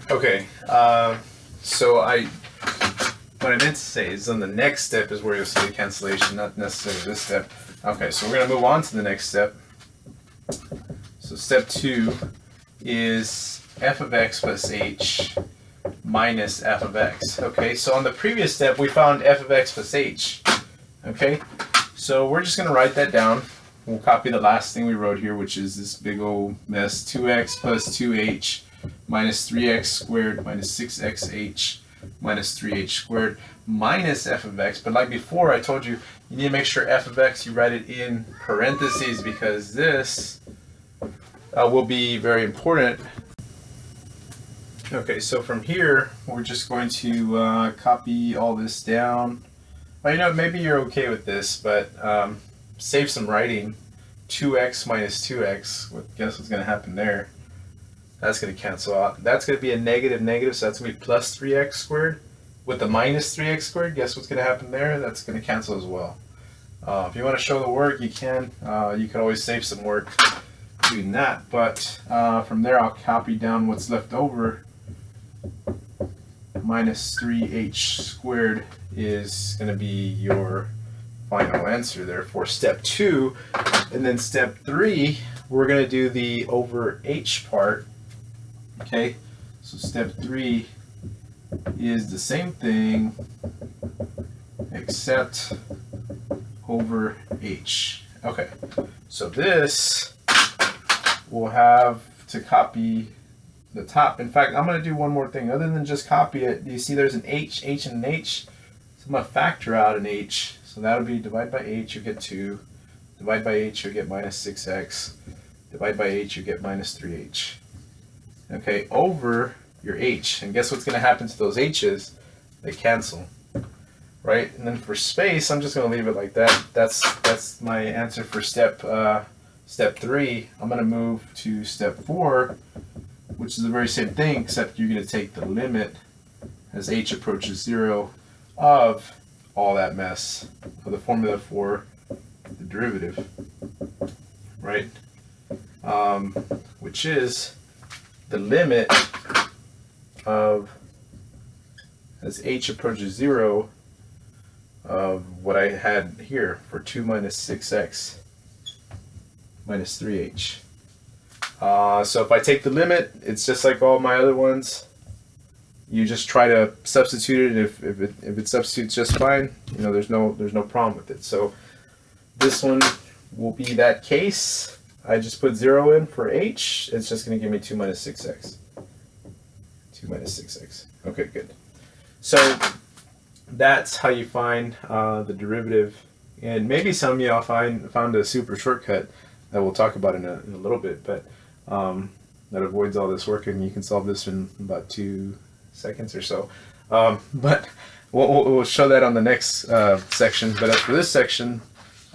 Okay, so what I meant to say is on the next step is where you'll see the cancellation, not necessarily this step. Okay, so we're going to move on to the next step. So step 2 is f of x plus h minus f of x. Okay, so on the previous step we found f of x plus h. Okay, so we're just going to write that down. We'll copy the last thing we wrote here, which is this big old mess, 2x plus 2h minus 3x squared minus 6xh minus 3h squared minus f of x. But like before, I told you, you need to make sure f of x, you write it in parentheses, because this will be very important. Okay, so from here, we're just going to copy all this down. Well, you know, maybe you're okay with this, but save some writing. 2x minus 2x, guess what's going to happen there? That's going to cancel out. That's going to be a negative negative, so that's going to be plus 3x squared. With the minus 3x squared, guess what's going to happen there? That's going to cancel as well. If you want to show the work, you can. You can always save some work doing that. But from there, I'll copy down what's left over. Minus 3h squared is going to be your final answer there for step 2. And then step 3, we're going to do the over h part. Okay, so step 3 is the same thing except over h. Okay, so this will have to copy the top. In fact, I'm going to do one more thing. Other than just copy it, you see there's an h, and an h. So I'm going to factor out an h. So that'll be divide by h, you get 2. Divide by h, you get minus 6x. Divide by h, you get minus 3h. Okay, over your h. And guess what's going to happen to those h's? They cancel. Right? And then for space, I'm just going to leave it like that. That's my answer for step 3. I'm going to move to step 4, which is the very same thing, except you're going to take the limit as h approaches 0 of all that mess, of the formula for the derivative, right? Which is the limit of, as h approaches 0, of what I had here for 2 minus 6x minus 3h. So if I take the limit, it's just like all my other ones. You just try to substitute it. If it substitutes just fine, you know, there's no problem with it. So this one will be that case. I just put 0 in for h. It's just going to give me 2 minus 6x. 2 minus 6x. Okay, good. So that's how you find the derivative. And maybe some of y'all found a super shortcut that we'll talk about in a little bit, but that avoids all this work, and you can solve this in about 2 seconds or so. But we'll show that on the next section. But as for this section,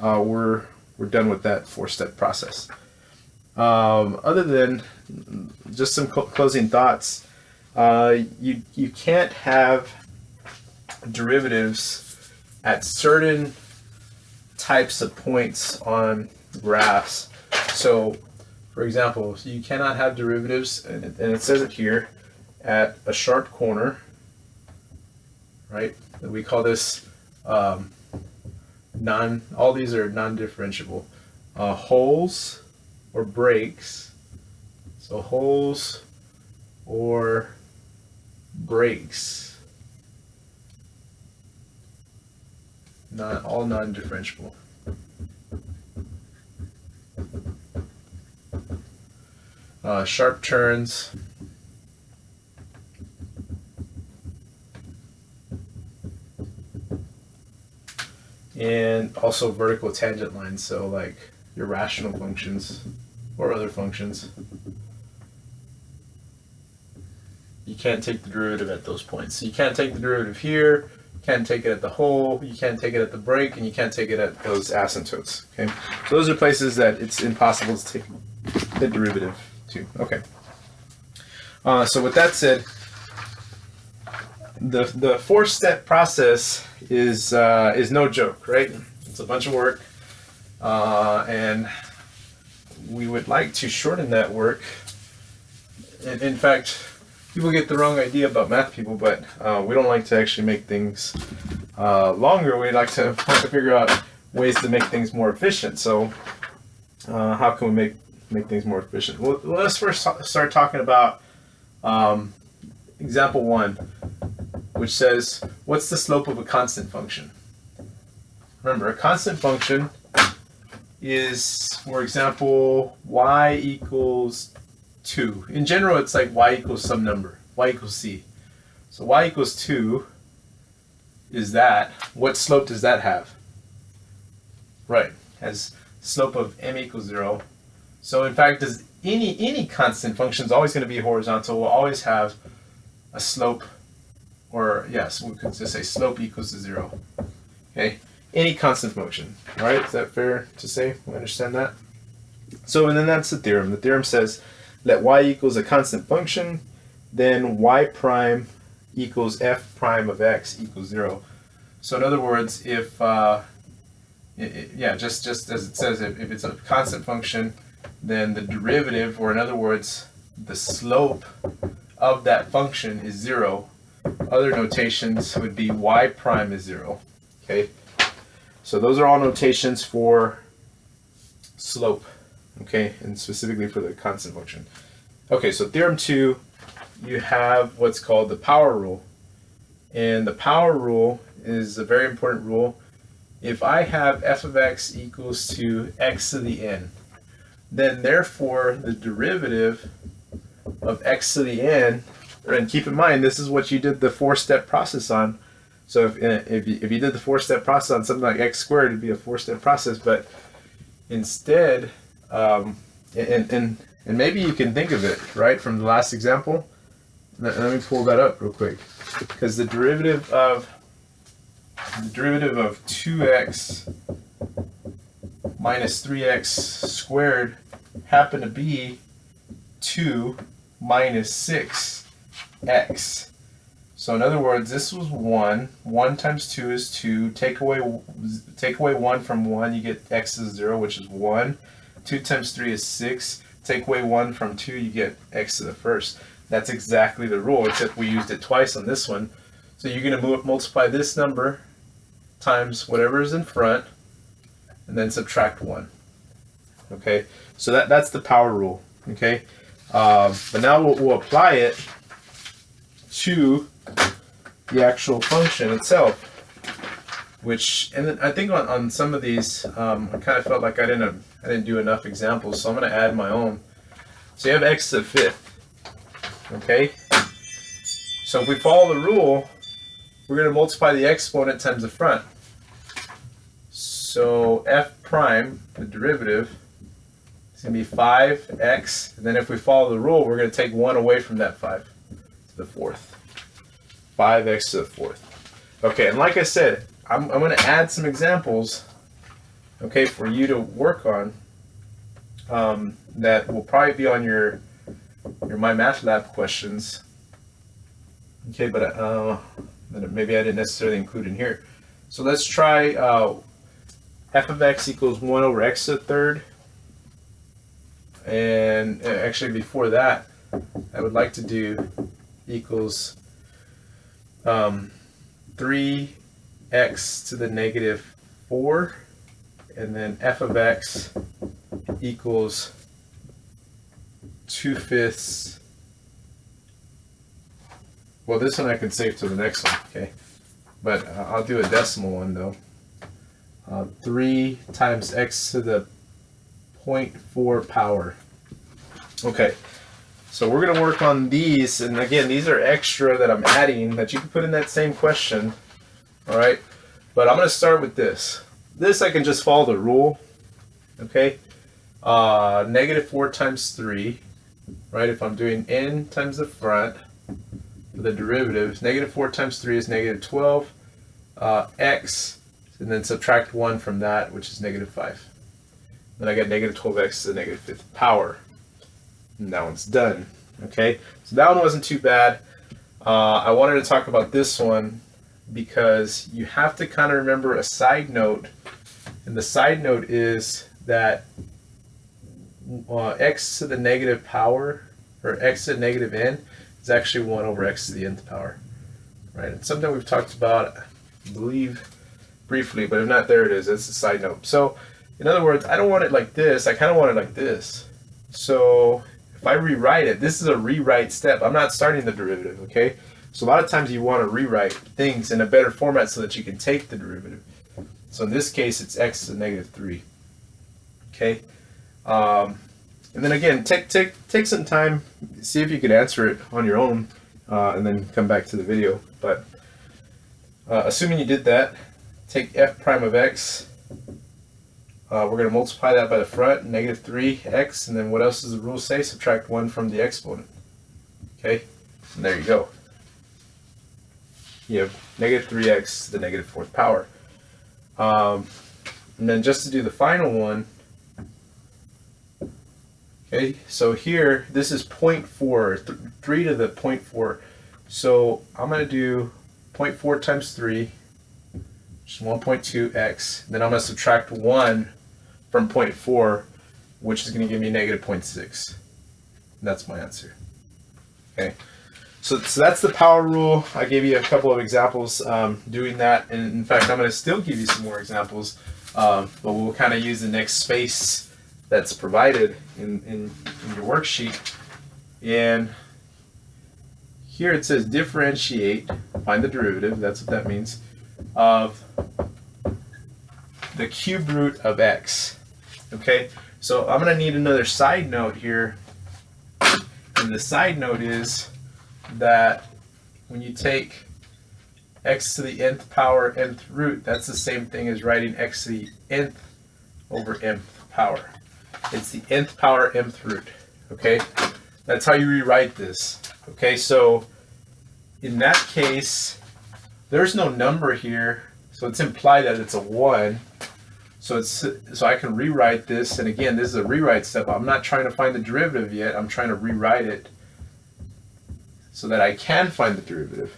we're done with that 4-step process. Other than just some closing thoughts, you can't have derivatives at certain types of points on graphs. So, for example, you cannot have derivatives, and it says it here, at a sharp corner, right? We call this all these are non-differentiable. Holes or breaks. So holes or breaks. Not all non-differentiable. Sharp turns. And also vertical tangent lines, so like your rational functions or other functions. You can't take the derivative at those points. So you can't take the derivative here, you can't take it at the hole, you can't take it at the break, and you can't take it at those asymptotes. Okay, so those are places that it's impossible to take the derivative to. Okay. So with that said, the 4-step process is no joke, right? It's a bunch of work, and we would like to shorten that work. In fact, people get the wrong idea about math people, but we don't like to actually make things longer. We like to figure out ways to make things more efficient. So how can we make things more efficient? Well, let's first start talking about example 1, which says, what's the slope of a constant function? Remember, a constant function is, for example, y equals 2. In general, it's like y equals some number, y equals c. So y equals 2 is that. What slope does that have? Right, has slope of m equals 0. So in fact, does any constant function is always going to be horizontal, will always have a slope, or yes, we could just say slope equals to 0. Okay, any constant function. All right, is that fair to say? We understand that? So, and then that's the theorem. The theorem says, let y equals a constant function, then y prime equals f prime of x equals 0. So in other words, if just as it says, if it's a constant function, then the derivative, or in other words, the slope of that function is 0. Other notations would be y prime is 0. Okay, so those are all notations for slope. Okay, and specifically for the constant function. Okay, so theorem 2, you have what's called the power rule. And the power rule is a very important rule. If I have f of x equals to x to the n, then therefore the derivative of x to the n, and keep in mind this is what you did the 4-step process on. So if you did the 4-step process on something like x squared, it'd be a 4-step process. But instead, and maybe you can think of it right from the last example. Let me pull that up real quick, because the derivative of 2x minus 3x squared happened to be 2 minus 6x. So in other words, this was 1. 1 times 2 is 2. Take away 1 from 1, you get x is 0, which is 1. 2 times 3 is 6. Take away 1 from 2, you get x to the first. That's exactly the rule, except we used it twice on this one. So you're going to multiply this number times whatever is in front, and then subtract 1. Okay, so that's the power rule. Okay, but now we'll apply it to the actual function itself, which, and then I think on some of these, I kind of felt like I didn't do enough examples, so I'm going to add my own. So you have x to the 5th. Okay, so if we follow the rule, we're going to multiply the exponent times the front. So f prime, the derivative, is going to be 5x, and then if we follow the rule, we're going to take 1 away from that 5 to the 4th. 5x to the 4th. Okay, and like I said, I'm going to add some examples, okay, for you to work on, that will probably be on your MyMathLab questions. Okay, but maybe I didn't necessarily include in here. So let's try f of x equals 1 over x to the 3rd. And actually before that, I would like to do equals 3x to the negative 4. And then f of x equals 2/5. Well, this one I can save to the next one, okay? But I'll do a decimal one though. 3 times x to the 0.4 power. Okay, so we're going to work on these, and again, these are extra that I'm adding that you can put in that same question, all right? But I'm going to start with this. This I can just follow the rule, okay? Negative 4 times 3, right? If I'm doing n times the front, for the derivative, negative 4 times 3 is negative 12, x, and then subtract 1 from that, which is negative 5. Then I get negative 12x to the negative 5th power. And that one's done. Okay, so that one wasn't too bad. I wanted to talk about this one because you have to kind of remember a side note. And the side note is that x to the negative power, or x to the negative n, is actually 1 over x to the nth power. Right? It's something we've talked about, I believe, briefly, but if not, there it is. It's a side note. So, in other words, I don't want it like this. I kind of want it like this. So, if I rewrite it, this is a rewrite step. I'm not starting the derivative, okay? So, a lot of times you want to rewrite things in a better format so that you can take the derivative. So, in this case, it's x to the negative 3. Okay? And then again, take some time, see if you can answer it on your own, and then come back to the video. But assuming you did that, take f prime of x. We're going to multiply that by the front, negative 3x, and then what else does the rule say? Subtract 1 from the exponent. Okay, and there you go. You have negative 3x to the negative 4th power. And then just to do the final one, okay, so here, this is 0.4, 3 to the 0.4. So I'm going to do 0.4 times 3, which is 1.2x. Then I'm going to subtract 1 from 0.4, which is going to give me negative 0.6. And that's my answer. Okay, so that's the power rule. I gave you a couple of examples doing that. And in fact, I'm going to still give you some more examples, but we'll kind of use the next space that's provided in your worksheet. And here it says differentiate, find the derivative, that's what that means, of the cube root of x. Okay, so I'm going to need another side note here. And the side note is that when you take x to the nth power nth root, that's the same thing as writing x to the nth over mth power. It's the nth power mth root. Okay, that's how you rewrite this. Okay, so in that case, there's no number here, so it's implied that it's a 1. So I can rewrite this, and again, this is a rewrite step. I'm not trying to find the derivative yet. I'm trying to rewrite it so that I can find the derivative.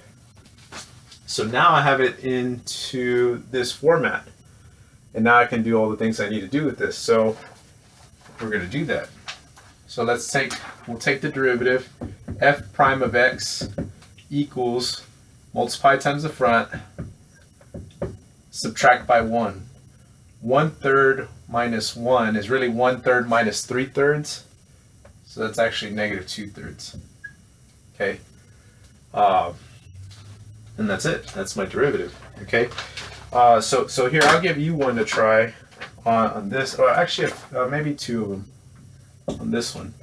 So now I have it into this format, and now I can do all the things I need to do with this. So we're going to do that. So we'll take the derivative, f prime of x equals, multiply times the front, subtract by 1. 1/3 minus 1 is really 1/3 minus 3/3. So that's actually negative 2/3. Okay. And that's it. That's my derivative. Okay. So here, I'll give you one to try on this, or actually maybe 2 of them on this one.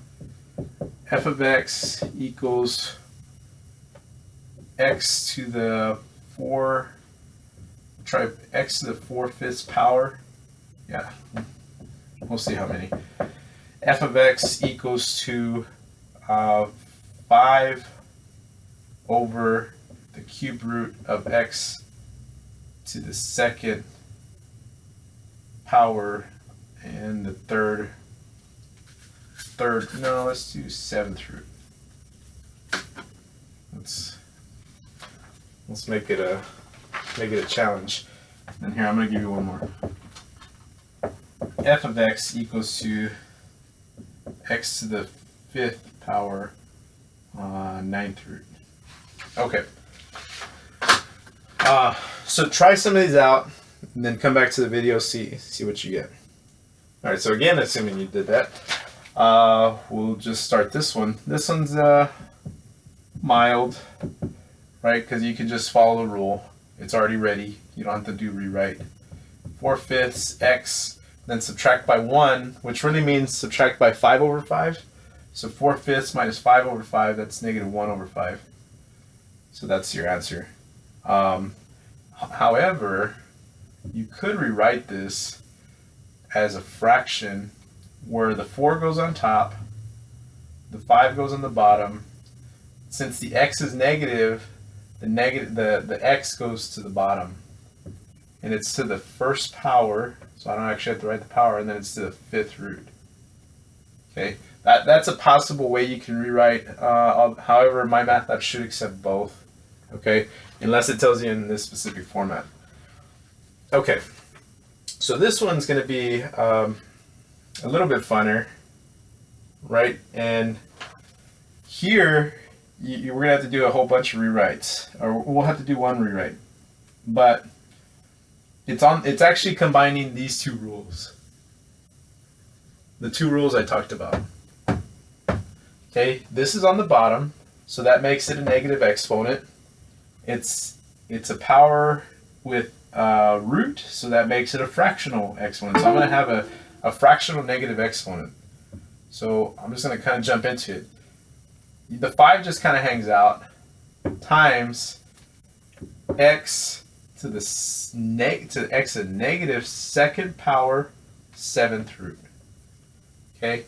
F of x equals x to the 4, try x to the 4/5 power. Yeah, we'll see how many. F of x equals to 5 over the cube root of x to the 2nd power and the third, no, let's do 7th root. Let's make it a challenge. And here, I'm going to give you one more. F of x equals to x to the 5th power 9th root. Okay. So try some of these out, and then come back to the video, see what you get. All right. So again, assuming you did that, we'll just start this one. This one's mild, right? Because you can just follow the rule. It's already ready. You don't have to do rewrite. 4/5 x, then subtract by 1, which really means subtract by 5 over 5. So 4/5 minus 5 over 5, that's negative 1 over 5. So that's your answer. However, you could rewrite this as a fraction where the 4 goes on top, the 5 goes on the bottom. Since the x is negative, the x goes to the bottom. And it's to the 1st power, so I don't actually have to write the power, and then it's to the 5th root. Okay, that's a possible way you can rewrite. However, my math app should accept both. Okay, unless it tells you in this specific format. Okay, so this one's going to be a little bit funner, right? And here we're going to have to do a whole bunch of rewrites, or we'll have to do one rewrite. But it's actually combining these two rules. The two rules I talked about. Okay, this is on the bottom, so that makes it a negative exponent. It's a power with root, so that makes it a fractional exponent. So I'm going to have a fractional negative exponent. So I'm just going to kind of jump into it. The 5 just kind of hangs out, times x to the x to negative second power 7th root. Okay,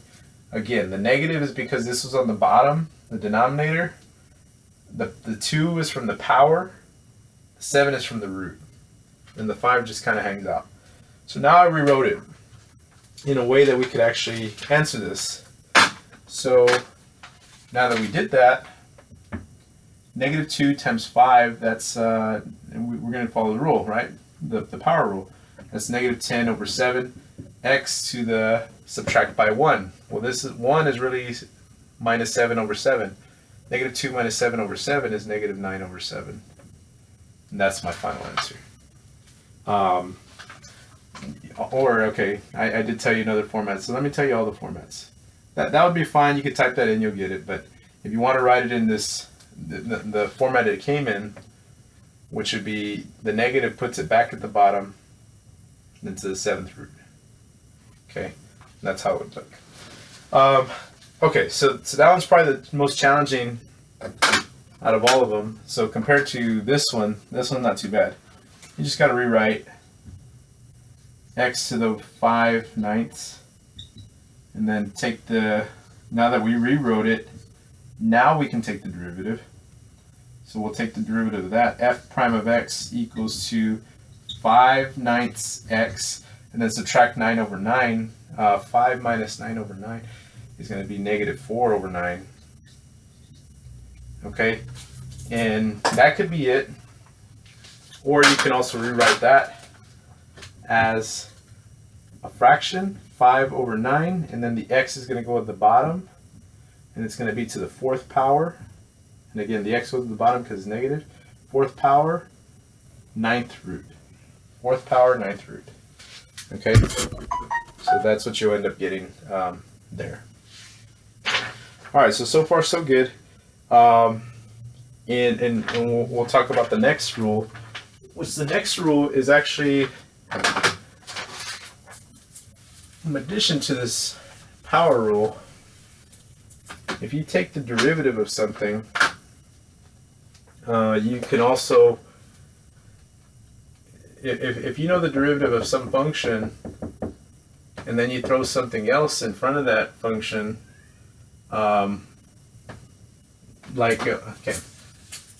again, the negative is because this was on the bottom, the denominator. The 2 is from the power, the 7 is from the root, and the 5 just kind of hangs out. So now I rewrote it in a way that we could actually answer this. So now that we did that, negative 2 times 5, that's, we're going to follow the rule, right? The power rule. That's negative 10 over 7, x to the subtract by 1. Well, this is 1 is really minus 7 over 7. Negative 2 minus 7 over 7 is negative 9 over 7. And that's my final answer. Okay, I did tell you another format, so let me tell you all the formats. That would be fine. You could type that in, you'll get it. But if you want to write it in this, the format it came in, which would be the negative puts it back at the bottom, and to the 7th root. Okay, that's how it would look. Okay, so that one's probably the most challenging out of all of them. So compared to this one's not too bad. You just got to rewrite x to the 5/9, and then take now that we rewrote it, now we can take the derivative. So we'll take the derivative of that. F prime of x equals to 5/9 x, and then subtract 9 over 9. 5 minus 9 over 9 is going to be negative 4 over 9. Okay, and that could be it. Or you can also rewrite that as a fraction, 5 over 9, and then the x is going to go at the bottom, and it's going to be to the 4th power. And again, the x goes to the bottom because it's negative. 4th power, 9th root. 4th power, 9th root. Okay, so that's what you end up getting there. All right, so far so good. And we'll talk about the next rule, which the next rule is actually, in addition to this power rule, if you take the derivative of something, you can also, if you know the derivative of some function, and then you throw something else in front of that function, okay,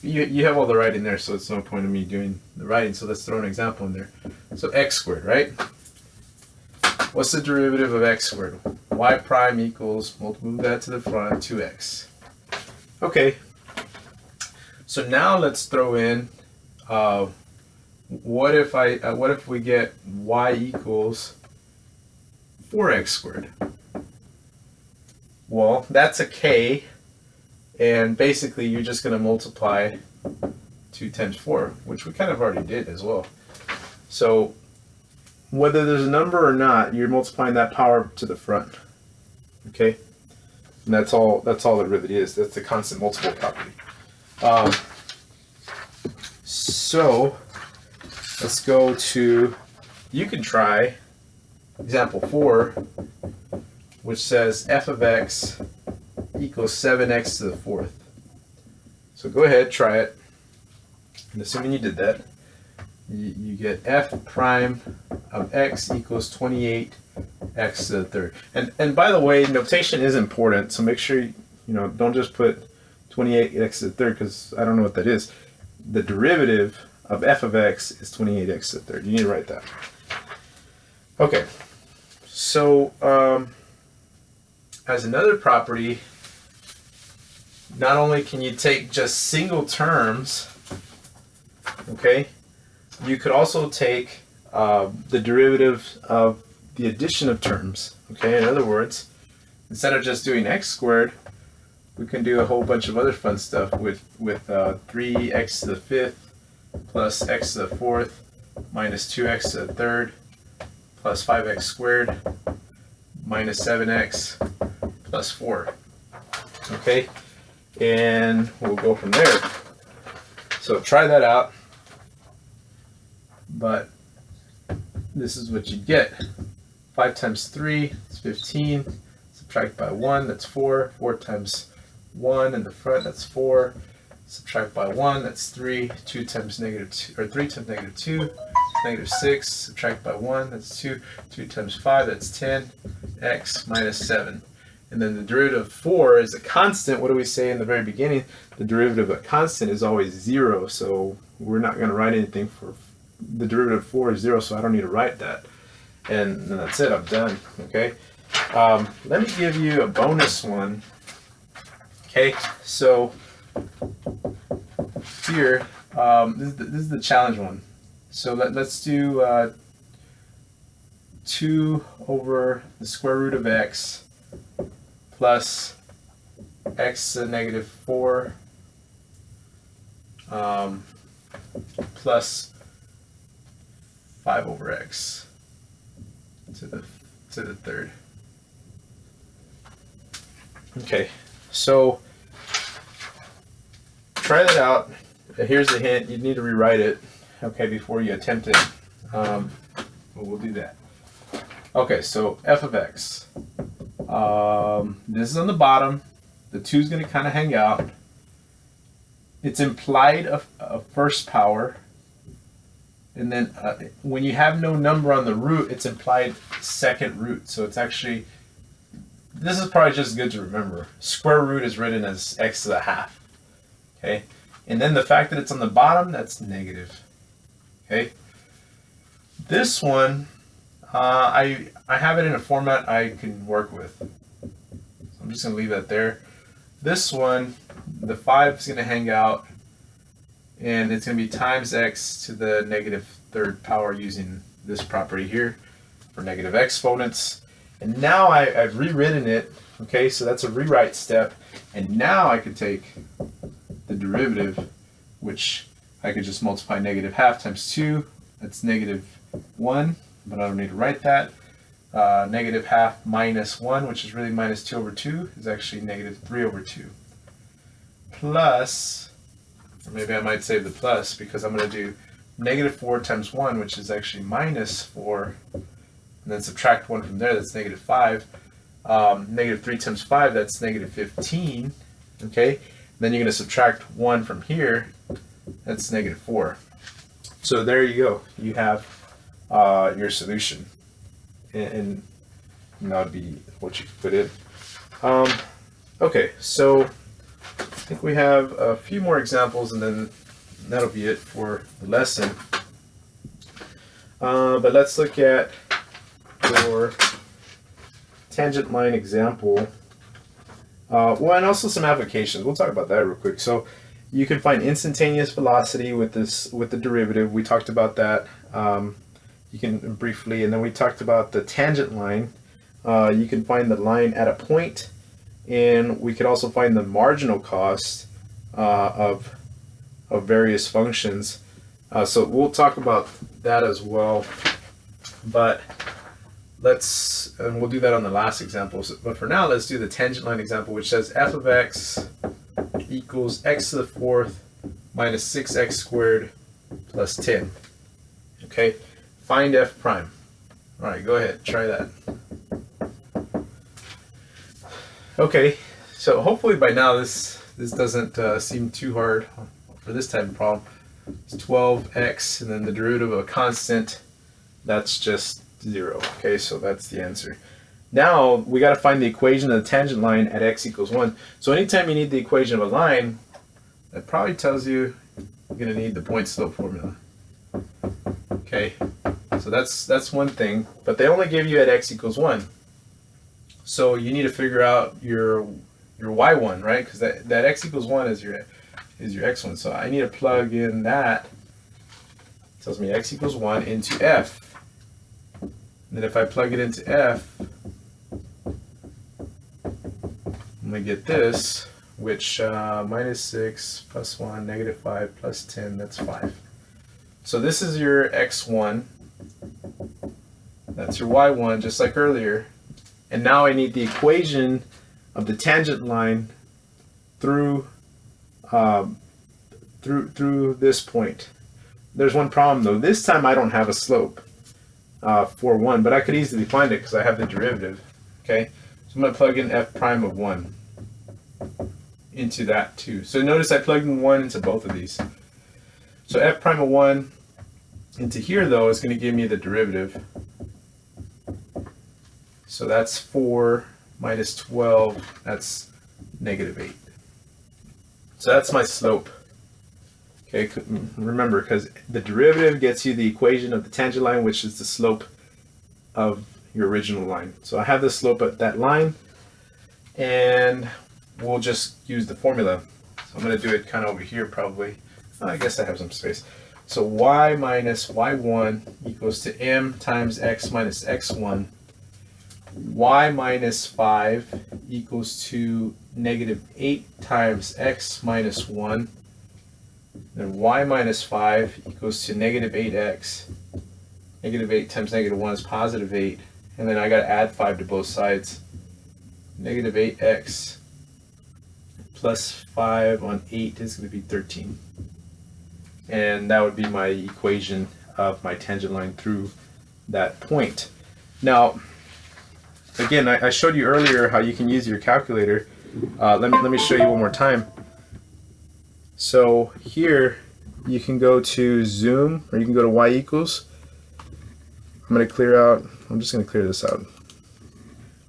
you have all the writing there, so it's no point in me doing the writing, so let's throw an example in there. So x squared, right? What's the derivative of x squared? Y prime equals, we'll move that to the front, 2x. Okay, so now let's throw in, what if we get y equals 4x squared? Well, that's a k, and basically you're just going to multiply 2 times 4, which we kind of already did as well. So whether there's a number or not, you're multiplying that power to the front. Okay, and that's all it really is. That's the constant multiple property. So let's go to, you can try example 4, which says f of x equals 7x to the 4th. So go ahead, try it. And assuming you did that, you get f prime of x equals 28x to the 3rd. And by the way, notation is important, so make sure you don't just put 28x to the 3rd, because I don't know what that is. The derivative of f of x is 28x to the 3rd. You need to write that. Okay, so as another property, not only can you take just single terms, okay, you could also take the derivative of the addition of terms. Okay, in other words, instead of just doing x squared, we can do a whole bunch of other fun stuff with 3x to the 5th plus x to the 4th minus 2x to the 3rd plus 5x squared minus 7x plus 4. Okay, and we'll go from there. So try that out, but this is what you get. 5 times 3 is 15, subtract by 1, that's 4. 4 times 1 in the front, that's 4. Subtract by 1, that's 3. 2 times negative 2, or 3 times negative 2, negative 6. Subtract by 1, that's 2. 2 times 5, that's 10. X minus 7. And then the derivative of 4 is a constant. What do we say in the very beginning? The derivative of a constant is always 0, so we're not going to write anything for the derivative of 4 is 0, so I don't need to write that. And that's it, I'm done. Okay. Let me give you a bonus one. Okay, so here, this is the challenge one. So let's do 2 over the square root of x plus x to the negative 4 plus 5 over x to the 3rd. Okay, so try that out. Here's the hint: you need to rewrite it, okay, before you attempt it. We'll do that. Okay, so f of x. This is on the bottom. The 2 is going to kind of hang out. It's implied a first power. And then when you have no number on the root, it's implied second root. So it's actually, this is probably just good to remember. Square root is written as x to the half. Okay? And then the fact that it's on the bottom, that's negative. Okay? This one, I have it in a format I can work with. So I'm just going to leave that there. This one, the 5 is going to hang out, and it's going to be times x to the negative 3rd power using this property here for negative exponents. And now I've rewritten it. Okay, so that's a rewrite step. And now I could take the derivative, which I could just multiply negative half times 2. That's negative 1, but I don't need to write that. Negative half minus 1, which is really minus 2 over 2, is actually negative 3 over 2. Plus, or maybe I might save the plus because I'm going to do negative 4 times 1, which is actually minus 4, and then subtract 1 from there, that's negative 5. Negative 3 times 5, that's negative 15. Okay, then you're going to subtract 1 from here, that's negative 4. So there you go. You have your solution. And that would be what you put in. Okay, so I think we have a few more examples, and then that'll be it for the lesson. But let's look at your tangent line example. Well, and also some applications. We'll talk about that real quick. So you can find instantaneous velocity with the derivative. We talked about that. You can briefly, and then we talked about the tangent line. You can find the line at a point, and we could also find the marginal cost of various functions. So we'll talk about that as well. But we'll do that on the last example. But for now, let's do the tangent line example, which says f of x equals x to the 4th minus 6x squared plus 10. Okay. Find f prime. All right, go ahead, try that. Okay, so hopefully by now this doesn't seem too hard for this type of problem. It's 12x, and then the derivative of a constant, that's just 0. Okay, so that's the answer. Now we got to find the equation of the tangent line at x equals 1. So anytime you need the equation of a line, that probably tells you you're going to need the point slope formula. Okay. So that's one thing, but they only give you at x equals 1. So you need to figure out your y1, right? Because that x equals 1 is your x1. So I need to plug in that. It tells me x equals 1 into f. And then if I plug it into f, I'm going to get this, which minus 6 plus 1, negative 5 plus 10, that's 5. So this is your x1, that's your y1, just like earlier. And now I need the equation of the tangent line through through this point. There's one problem though. This time I don't have a slope for 1, but I could easily find it because I have the derivative. Okay, so I'm going to plug in f prime of 1 into that too. So notice I plugged in 1 into both of these. So f prime of 1 into here though is going to give me the derivative. So that's 4 minus 12, that's negative 8. So that's my slope. Okay, remember, because the derivative gets you the equation of the tangent line, which is the slope of your original line. So I have the slope at that line, and we'll just use the formula. So I'm going to do it kind of over here probably. I guess I have some space. So y minus y1 equals to m times x minus x1. Y minus 5 equals to negative 8 times x minus 1. Then y minus 5 equals to negative 8x. Negative 8 times negative 1 is positive 8. And then I got to add 5 to both sides. Negative 8x plus 5 on 8 is going to be 13. And that would be my equation of my tangent line through that point. Now, again, I showed you earlier how you can use your calculator. Let me show you one more time. So here you can go to zoom, or you can go to y equals. I'm going to clear out, I'm just going to clear this out.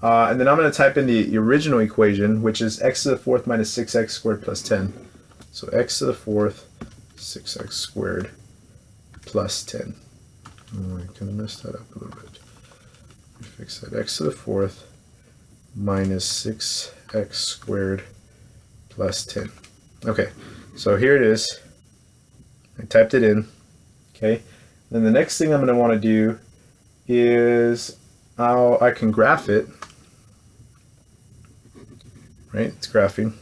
And then I'm going to type in the original equation, which is x to the 4th minus 6x squared plus 10. So x to the 4th, 6x squared plus 10. Oh, I kind of messed that up a little bit. Fix that. X to the 4th minus 6x squared plus 10. Okay, so here it is. I typed it in. Okay, then the next thing I'm going to want to do is I can graph it. Right, it's graphing.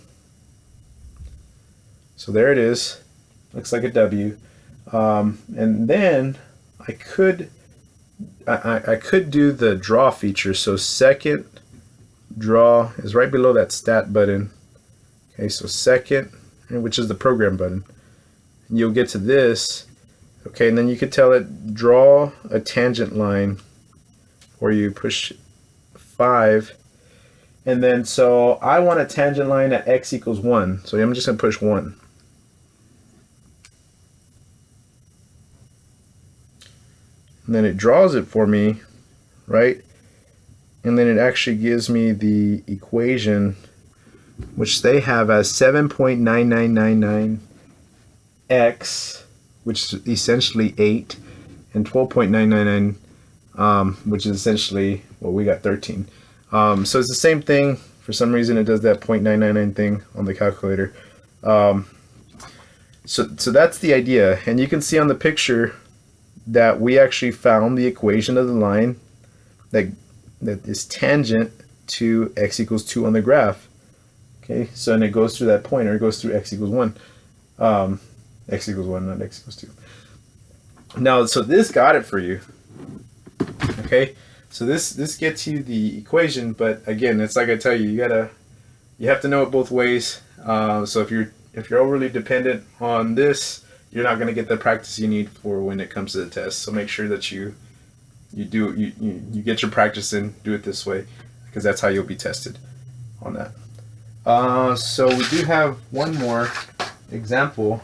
So there it is. Looks like a W. And then I could do the draw feature. So second draw is right below that stat button. Okay, so second, which is the program button. And you'll get to this. Okay, and then you could tell it draw a tangent line, or you push 5. And then so I want a tangent line at x equals 1. So I'm just going to push 1. And then it draws it for me, right? And then it actually gives me the equation, which they have as 7.9999x, which is essentially 8, and 12.999, which is essentially, well, we got 13. So it's the same thing. For some reason, it does that 0.999 thing on the calculator. So that's the idea. And you can see on the picture that we actually found the equation of the line that is tangent to x equals 2 on the graph. Okay, so and it goes through that point, or it goes through x equals 1. X equals 1, not x equals 2. Now, so this got it for you. Okay, so this gets you the equation, but again, it's like I tell you, you have to know it both ways. So if you're overly dependent on this, you're not going to get the practice you need for when it comes to the test. So make sure that you get your practice in, do it this way, because that's how you'll be tested on that. So we do have one more example.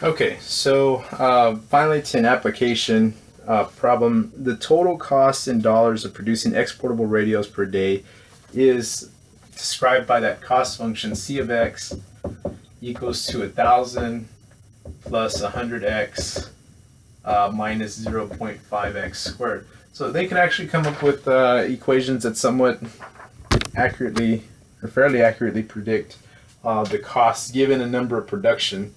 Okay, so finally to an application problem. The total cost in dollars of producing exportable radios per day is described by that cost function C of x equals to 1,000 plus 100x minus 0.5x squared. So they can actually come up with equations that somewhat accurately, or fairly accurately, predict the cost given a number of production.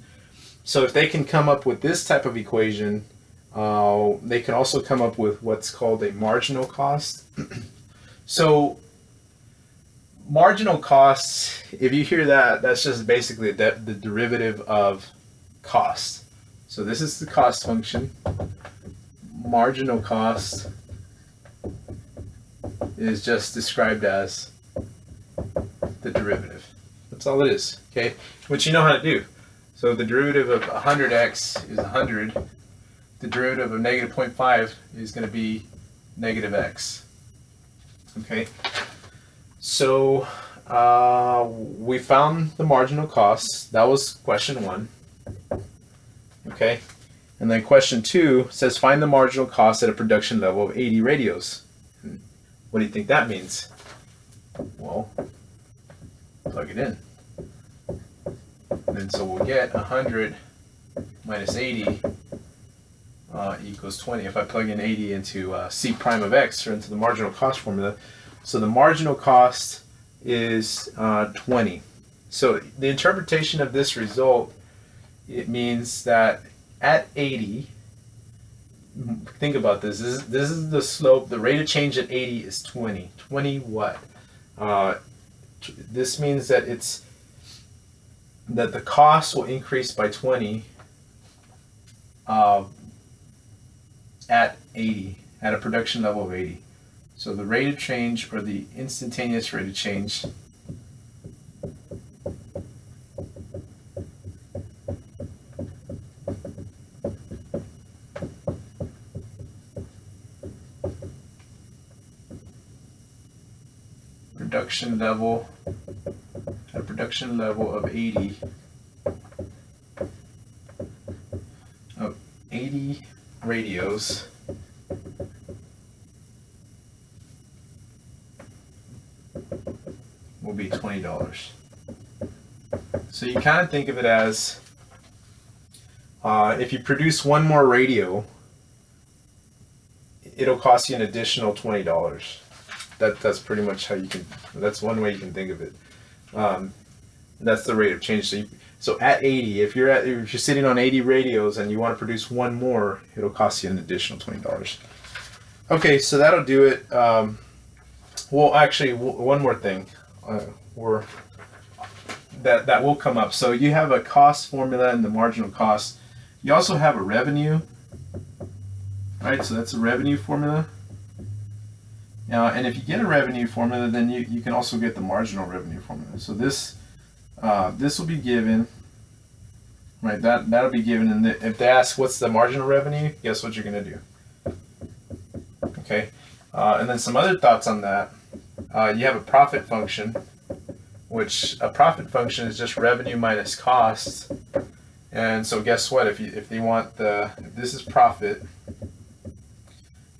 So if they can come up with this type of equation, they can also come up with what's called a marginal cost. So marginal costs, if you hear that, that's just basically the derivative of cost. So this is the cost function. Marginal cost is just described as the derivative. That's all it is, okay? Which you know how to do. So the derivative of 100x is 100. The derivative of negative 0.5 is going to be negative x. Okay? So we found the marginal costs. That was question 1. Okay? And then question 2 says find the marginal cost at a production level of 80 radios. What do you think that means? Well, plug it in. And so we'll get 100 minus 80 equals 20. If I plug in 80 into C prime of x, or into the marginal cost formula, so the marginal cost is 20. So the interpretation of this result, it means that at 80, think about this. This is the slope. The rate of change at 80 is 20. 20 what? This means that the cost will increase by 20 at 80, at a production level of 80. So the rate of change, or the instantaneous rate of change, production level of 80 radios will be $20. So you kind of think of it as if you produce one more radio, it'll cost you an additional $20. That's pretty much how you can. That's one way you can think of it. That's the rate of change. So at 80, if you're sitting on 80 radios and you want to produce one more, it'll cost you an additional $20. Okay, so that'll do it. Well, actually, one more thing, that will come up. So you have a cost formula and the marginal cost. You also have a revenue, right? So that's a revenue formula. And if you get a revenue formula, then you can also get the marginal revenue formula. So this will be given, right? That'll be given, and if they ask what's the marginal revenue, guess what you're going to do? Okay, and then some other thoughts on that. You have a profit function, which a profit function is just revenue minus cost. And so guess what? If this is profit,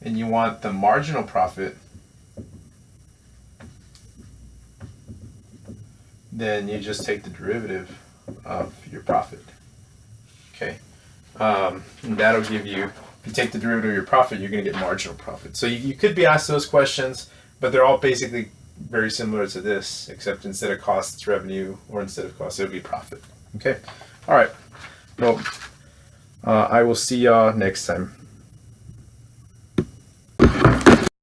and you want the marginal profit, then you just take the derivative of your profit. Okay, and that'll give you. If you take the derivative of your profit, you're going to get marginal profit. So you could be asked those questions, but they're all basically very similar to this, except instead of cost, it's revenue, or instead of cost, it'll be profit. Okay, all right. Well, I will see y'all next time.